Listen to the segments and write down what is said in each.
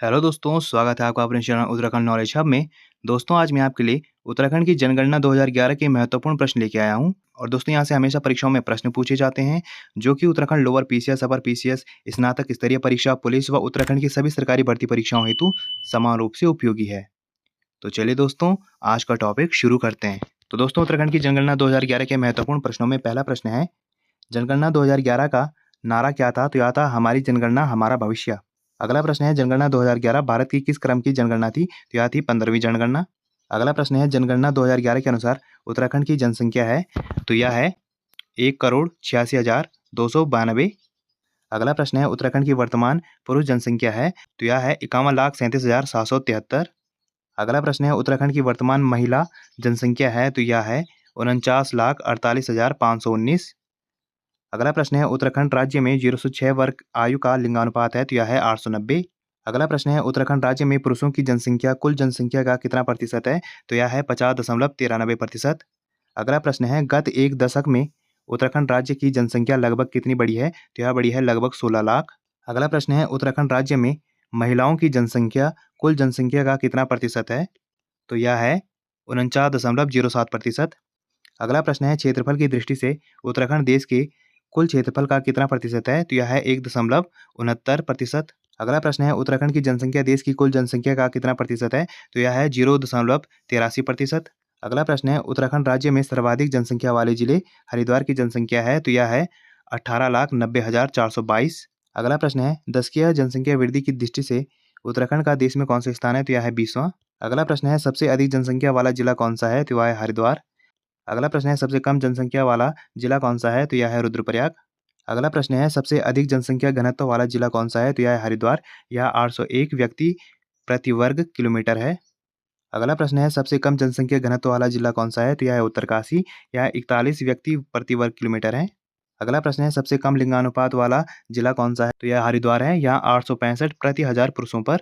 Hello दोस्तों, स्वागत है आपका अपने चैनल उत्तराखंड नॉलेज हब में। दोस्तों, आज मैं आपके लिए उत्तराखंड की जनगणना 2011 के महत्वपूर्ण प्रश्न लेके आया हूँ। और दोस्तों, यहाँ से हमेशा परीक्षाओं में प्रश्न पूछे जाते हैं, जो कि Uttarakhand lower PCS, upper PCS, स्नातक स्तरीय परीक्षा, पुलिस व उत्तराखंड की सभी सरकारी भर्ती परीक्षाओं हेतु समान रूप से उपयोगी है। तो चलिए दोस्तों, आज का टॉपिक शुरू करते हैं। तो दोस्तों, उत्तराखंड की जनगणना 2011 के महत्वपूर्ण प्रश्नों में पहला प्रश्न है, जनगणना 2011 का नारा क्या था? तो यह था, हमारी जनगणना हमारा भविष्य। अगला प्रश्न है, जनगणना 2011 भारत की किस क्रम की जनगणना थी? तो यह थी 15वीं जनगणना। अगला प्रश्न है, जनगणना 2011 के अनुसार उत्तराखंड की जनसंख्या है? तो यह है 1,86,292। अगला प्रश्न है, उत्तराखंड की वर्तमान पुरुष जनसंख्या है? तो यह है 51,37,773। अगला प्रश्न है, उत्तराखंड की वर्तमान महिला जनसंख्या है? तो यह है 49,48,519। अगला प्रश्न है, उत्तराखंड राज्य में 0 से 6 वर्ग आयु का लिंगानुपात है? तो यह है 890। अगला प्रश्न है, उत्तराखंड राज्य में पुरुषों की जनसंख्या कुल जनसंख्या का कितना प्रतिशत है? तो यह है 50.93%। अगला प्रश्न है, गत एक दशक में उत्तराखंड राज्य की जनसंख्या लगभग कितनी बढ़ी है? तो यह बढ़ी है लगभग 16 लाख। अगला प्रश्न है, उत्तराखंड राज्य में महिलाओं की जनसंख्या कुल जनसंख्या का कितना प्रतिशत है? तो यह है 49.07%। अगला प्रश्न है, क्षेत्रफल की दृष्टि से उत्तराखंड देश के कुल क्षेत्रफल का कितना प्रतिशत है? तो यह है 1.69%। अगला प्रश्न है, उत्तराखंड की जनसंख्या देश की कुल जनसंख्या का कितना प्रतिशत है? तो यह है 0.83%। अगला प्रश्न है, उत्तराखंड राज्य में सर्वाधिक जनसंख्या वाले जिले हरिद्वार की जनसंख्या है? तो यह है 18,90,422। अगला प्रश्न है, दशकीय जनसंख्या वृद्धि की दृष्टि से उत्तराखंड का देश में कौन सा स्थान है? तो यह है 20वां। अगला प्रश्न है, सबसे अधिक जनसंख्या वाला जिला कौन सा है? तो वह है हरिद्वार। अगला प्रश्न है, सबसे कम जनसंख्या वाला जिला कौन सा है? तो यह है रुद्रप्रयाग। अगला प्रश्न है, सबसे अधिक जनसंख्या घनत्व वाला जिला कौन सा है? तो यह है हरिद्वार। यह 801 व्यक्ति प्रति वर्ग किलोमीटर है। अगला प्रश्न है, सबसे कम जनसंख्या घनत्व वाला जिला कौन सा है? तो यह है उत्तरकाशी। यह 41 व्यक्ति प्रति वर्ग किलोमीटर है। अगला प्रश्न है, सबसे कम लिंगानुपात वाला जिला कौन सा है? तो यह हरिद्वार है। यहाँ 865 प्रति हजार पुरुषों पर।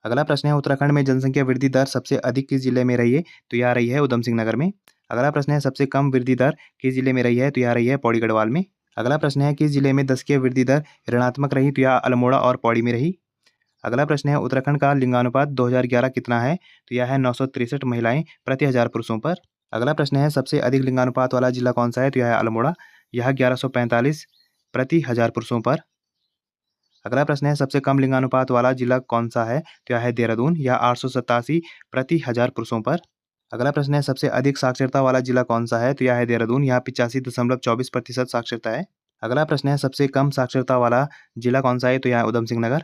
अगला प्रश्न है, उत्तराखंड में जनसंख्या वृद्धि दर सबसे अधिक किस जिले में रही है? तो यह रही है उधम सिंह नगर में। अगला प्रश्न है, सबसे कम वृद्धि दर किस जिले में रही है? तो यह रही है पौड़ी गढ़वाल में। अगला प्रश्न है, किस जिले में दशकीय वृद्धि दर ऋणात्मक रही? तो यह अल्मोड़ा और पौड़ी में रही। अगला प्रश्न है, उत्तराखंड का लिंगानुपात 2011 कितना है? तो यह है 963 महिलाएं प्रति हजार पुरुषों पर। अगला प्रश्न है, सबसे अधिक लिंगानुपात वाला जिला कौन सा है? तो यह है अल्मोड़ा। यह 1145 प्रति हजार पुरुषों पर। अगला प्रश्न है, सबसे कम लिंगानुपात वाला जिला कौन सा है? तो यह है देहरादून। यह 887 प्रति हजार पुरुषों पर। अगला प्रश्न है, सबसे अधिक साक्षरता वाला जिला कौन सा है? तो यह है देहरादून। यहाँ 85.24% साक्षरता है। अगला प्रश्न है, सबसे कम साक्षरता वाला जिला कौन सा है? तो यह है उधम सिंह नगर।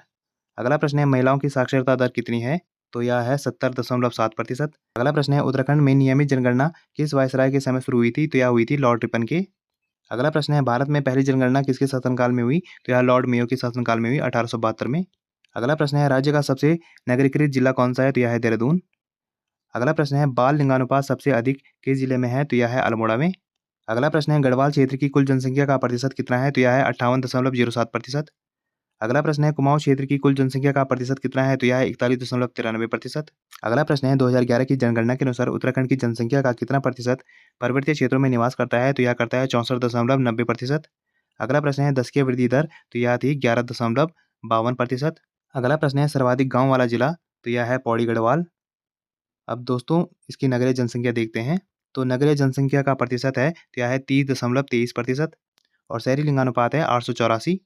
अगला प्रश्न है, महिलाओं की साक्षरता दर कितनी है? तो यह है 70.7%। अगला प्रश्न है, उत्तराखंड में नियमित जनगणना किस वायसराय के समय शुरू हुई थी? तो यह हुई थी लॉर्ड रिपन के। अगला प्रश्न है, भारत में पहली जनगणना किसके शासनकाल में हुई? तो यह लॉर्ड मेयो के शासनकाल में हुई 1872 में। अगला प्रश्न है, राज्य का सबसे नगरीकृत जिला कौन सा है? तो यह है देहरादून। अगला प्रश्न है, बाल लिंगानुपात सबसे अधिक किस जिले में है? तो यह है अल्मोड़ा में। अगला प्रश्न है, गढ़वाल क्षेत्र की कुल जनसंख्या का प्रतिशत कितना है? तो यह है 58.07%। अगला प्रश्न है, कुमाऊं क्षेत्र की कुल जनसंख्या का प्रतिशत कितना है? तो यह है 41.93%। अगला प्रश्न है, 2011 की जनगणना के अनुसार उत्तराखंड की जनसंख्या का कितना प्रतिशत पर्वतीय क्षेत्रों में निवास करता है? तो यह करता है 64.90%। अगला प्रश्न है, दशकीय वृद्धि दर? तो यह थी 11.52%। अगला प्रश्न है, सर्वाधिक गांव वाला जिला? तो यह है पौड़ी गढ़वाल। अब दोस्तों, इसकी नगरीय जनसंख्या देखते हैं। तो नगरीय जनसंख्या का प्रतिशत है, तो यह है 30.23%। और शहरी लिंगानुपात है 884।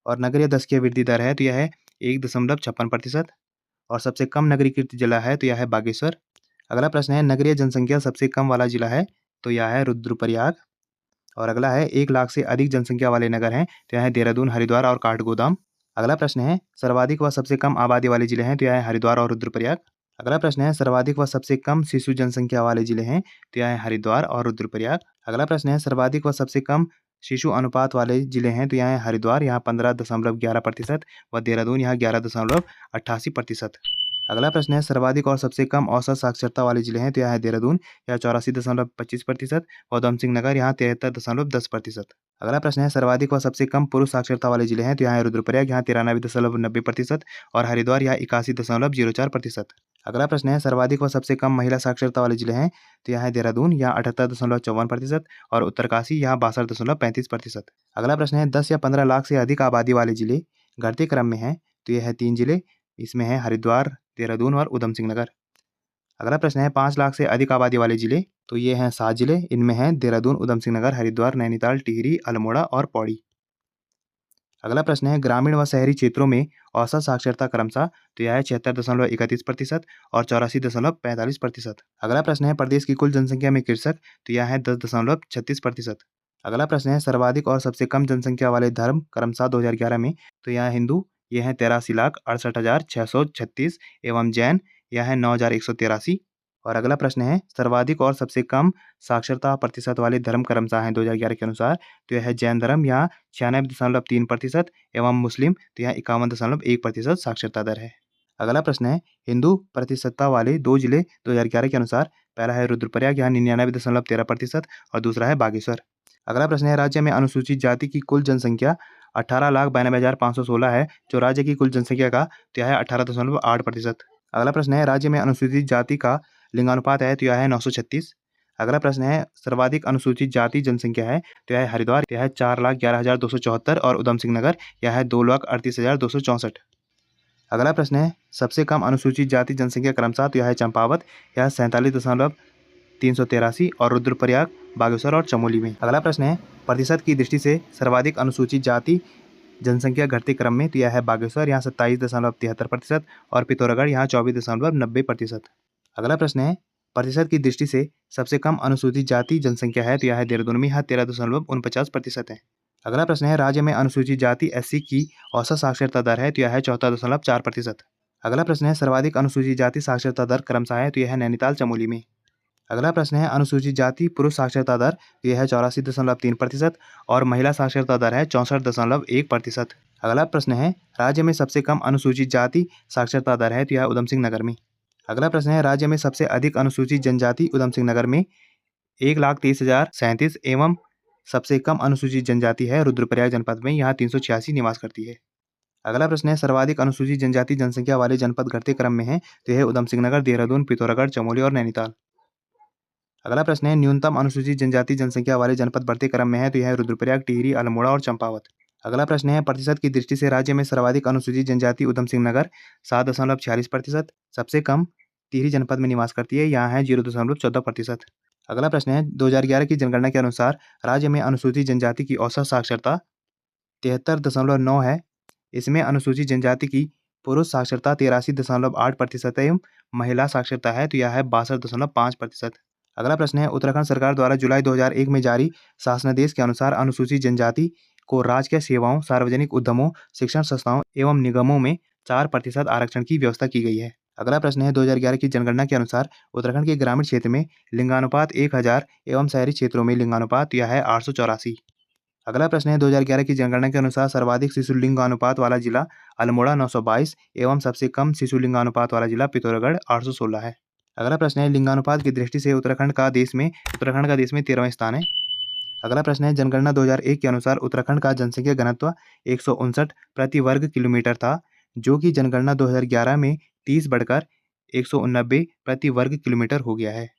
और नगरीय दशकीय वृद्धि दर है, तो यह है 1.56%। और सबसे कम नगरीकृत जिला है, तो यह है बागेश्वर। अगला प्रश्न है, नगरीय जनसंख्या सबसे कम वाला जिला है? तो यह है रुद्रप्रयाग। और अगला है, 1 लाख से अधिक जनसंख्या वाले नगर हैं? तो यह है देहरादून, हरिद्वार और काठगोदाम। अगला प्रश्न है, सर्वाधिक व सबसे कम आबादी वाले जिले हैं? तो यह है हरिद्वार और रुद्रप्रयाग। अगला प्रश्न है, सर्वाधिक व सबसे कम शिशु जनसंख्या वाले जिले हैं? तो यह है हरिद्वार और रुद्रप्रयाग। अगला प्रश्न है, सर्वाधिक व सबसे कम शिशु अनुपात वाले जिले हैं? तो यह है हरिद्वार। यहाँ 15.11% व देहरादून यहाँ 11.88%। अगला प्रश्न है, सर्वाधिक और सबसे कम औसत साक्षरता वाले जिले हैं? तो यह है देहरादून। यह 84.25% व उधम सिंह नगर यहाँ 73.10%। अगला प्रश्न है, सर्वाधिक व सबसे कम पुरुष साक्षरता वाले जिले हैं? तो यहाँ है रुद्रप्रयाग। यहाँ 93.90% और हरिद्वार यहाँ 81.04%। अगला प्रश्न है, सर्वाधिक व सबसे कम महिला साक्षरता वाले जिले हैं? तो यहाँ है देहरादून। यहाँ 78.54% और उत्तरकाशी यहाँ 62.35%। अगला प्रश्न है, 10 या 15 लाख से अधिक आबादी वाले जिले घटते क्रम में हैं? तो ये है 3 जिले, इसमें है हरिद्वार, देहरादून और ऊधम सिंह नगर। अगला प्रश्न है 5 लाख से अधिक आबादी वाले जिले, तो ये हैं 7 जिले, इनमें हैं देहरादून, ऊधम सिंह नगर, हरिद्वार, नैनीताल, टिहरी, अल्मोड़ा और पौड़ी। अगला प्रश्न है ग्रामीण व शहरी क्षेत्रों में औसत साक्षरता क्रमशः, तो यह है 76.31% और 84.45%। अगला प्रश्न है प्रदेश की कुल जनसंख्या में कृषक, तो यह है 10.36%। अगला प्रश्न है सर्वाधिक और सबसे कम जनसंख्या वाले धर्म क्रमशः 2011 में, तो यह हिंदू, यह है 83,68,636 एवं जैन, यह है 9,183। और अगला प्रश्न है सर्वाधिक और सबसे कम साक्षरता प्रतिशत वाले धर्म क्रमशः हैं 2011 के अनुसार, तो यह है जैन धर्म, यहाँ 96.3% एवं मुस्लिम, तो यहाँ 51.1% साक्षरता दर है। अगला प्रश्न है हिंदू प्रतिशतता वाले 2 जिले 2011 के अनुसार, पहला है रुद्रप्रयाग, यहाँ 99.13% और दूसरा है बागेश्वर। अगला प्रश्न है राज्य में अनुसूचित जाति की कुल जनसंख्या 18,92,516 है, जो राज्य की कुल जनसंख्या का तो यह है 18.8%। अगला प्रश्न है राज्य में अनुसूचित जाति का लिंगानुपात है, तो यह है 936। अगला प्रश्न है सर्वाधिक अनुसूचित जाति जनसंख्या है, तो यह है हरिद्वार, यह है 4,11,274 और ऊधम सिंह नगर, यह है 2,38,264। अगला प्रश्न है सबसे कम अनुसूचित जाति जनसंख्या क्रमशः, तो यह है चंपावत, यह 47.383 और रुद्रप्रयाग, बागेश्वर और चमोली में। अगला प्रश्न है प्रतिशत की दृष्टि से सर्वाधिक अनुसूचित जाति जनसंख्या घटते क्रम में, तो यह है बागेश्वर, यहाँ 27.73% और पिथौरागढ़, यहाँ 24.90%। अगला प्रश्न है प्रतिशत की दृष्टि से सबसे कम अनुसूचित जाति जनसंख्या है, तो यह है देहरादून में, यहाँ 13.49% है। अगला प्रश्न है राज्य में अनुसूचित जाति SC की औसत साक्षरता दर है, तो यह है 14.4%। अगला प्रश्न है सर्वाधिक अनुसूचित जाति साक्षरता दर क्रमशः है, तो यह है नैनीताल, चमोली में। अगला प्रश्न है अनुसूचित जाति पुरुष साक्षरता दर, तो यह है 84.3% और महिला साक्षरता दर है 64.1%। अगला प्रश्न है राज्य में सबसे कम अनुसूचित जाति साक्षरता दर है, तो यह ऊधम सिंह नगर में। अगला प्रश्न है राज्य में सबसे अधिक अनुसूचित जनजाति ऊधम सिंह नगर में 1,30,037 एवं सबसे कम अनुसूचित जनजाति है रुद्रप्रयाग जनपद में, यहाँ 386 निवास करती है। अगला प्रश्न है सर्वाधिक अनुसूचित जनजाति जनसंख्या वाले जनपद घटते क्रम में है, तो यह ऊधम सिंह नगर, देहरादून, पिथौरागढ़, चमोली और नैनीताल। अगला प्रश्न है न्यूनतम अनुसूचित जनजाति जनसंख्या वाले जनपद बढ़ते क्रम में है, तो यह है रुद्रप्रयाग, टिहरी, अल्मोड़ा और चंपावत। अगला प्रश्न है प्रतिशत की दृष्टि से राज्य में सर्वाधिक अनुसूचित जनजाति ऊधम सिंह नगर 7.46%, सबसे कम टिहरी जनपद में निवास करती है, यहाँ है 0.14%। अगला प्रश्न है 2011 की जनगणना के अनुसार राज्य में अनुसूचित जनजाति की औसत साक्षरता 73.9 है, इसमें अनुसूचित जनजाति की पुरुष साक्षरता 83.8% एवं महिला साक्षरता है, तो यह है 62.5%। अगला प्रश्न है उत्तराखंड सरकार द्वारा जुलाई 2001 में जारी शासनादेश के अनुसार अनुसूचित जनजाति को राजकीय सेवाओं, सार्वजनिक उद्यमों, शिक्षण संस्थाओं एवं निगमों में 4% आरक्षण की व्यवस्था की गई है। अगला प्रश्न है 2011 की जनगणना के अनुसार उत्तराखंड के ग्रामीण क्षेत्र में लिंगानुपात 1000 एवं शहरी क्षेत्रों में लिंगानुपात यह है 884। अगला प्रश्न है 2011 की जनगणना के अनुसार सर्वाधिक शिशु लिंगानुपात वाला जिला अल्मोड़ा 922 एवं सबसे कम शिशु लिंगानुपात वाला जिला पिथौरागढ़ 816 है। अगला प्रश्न है लिंगानुपात की दृष्टि से उत्तराखंड का देश में 13वां स्थान है। अगला प्रश्न है जनगणना 2001 के अनुसार उत्तराखंड का जनसंख्या घनत्व 159 प्रति वर्ग किलोमीटर था, जो कि जनगणना 2011 में 30 बढ़कर 189 प्रति वर्ग किलोमीटर हो गया है।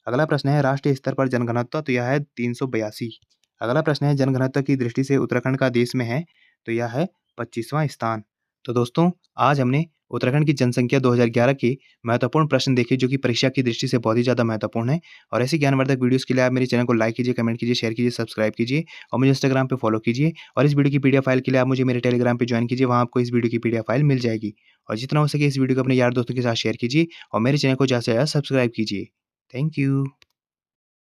अगला प्रश्न है राष्ट्रीय स्तर पर जनघनत्व, तो यह है 382। अगला प्रश्न है जनघनत्व की दृष्टि से उत्तराखंड का देश में है, तो यह है 25वां स्थान। तो दोस्तों आज हमने उत्तराखंड की जनसंख्या 2011 के महत्वपूर्ण प्रश्न देखे, जो कि परीक्षा की दृष्टि से बहुत ही ज़्यादा महत्वपूर्ण है। और ऐसी ज्ञानवर्धक वीडियोस के लिए आप मेरे चैनल को लाइक कीजिए, कमेंट कीजिए, शेयर कीजिए, सब्सक्राइब कीजिए और मुझे इंस्टाग्राम पे फॉलो कीजिए। और इस वीडियो की पीडीएफ फाइल के लिए आप मुझे मेरे टेलीग्राम पे ज्वाइन कीजिए, वहाँ आपको इस वीडियो की पीडीएफ फाइल मिल जाएगी। और जितना हो सके इस वीडियो को अपने यार दोस्तों के साथ शेयर कीजिए और मेरे चैनल को ज़्यादा से ज़्यादा सब्सक्राइब कीजिए। Thank you.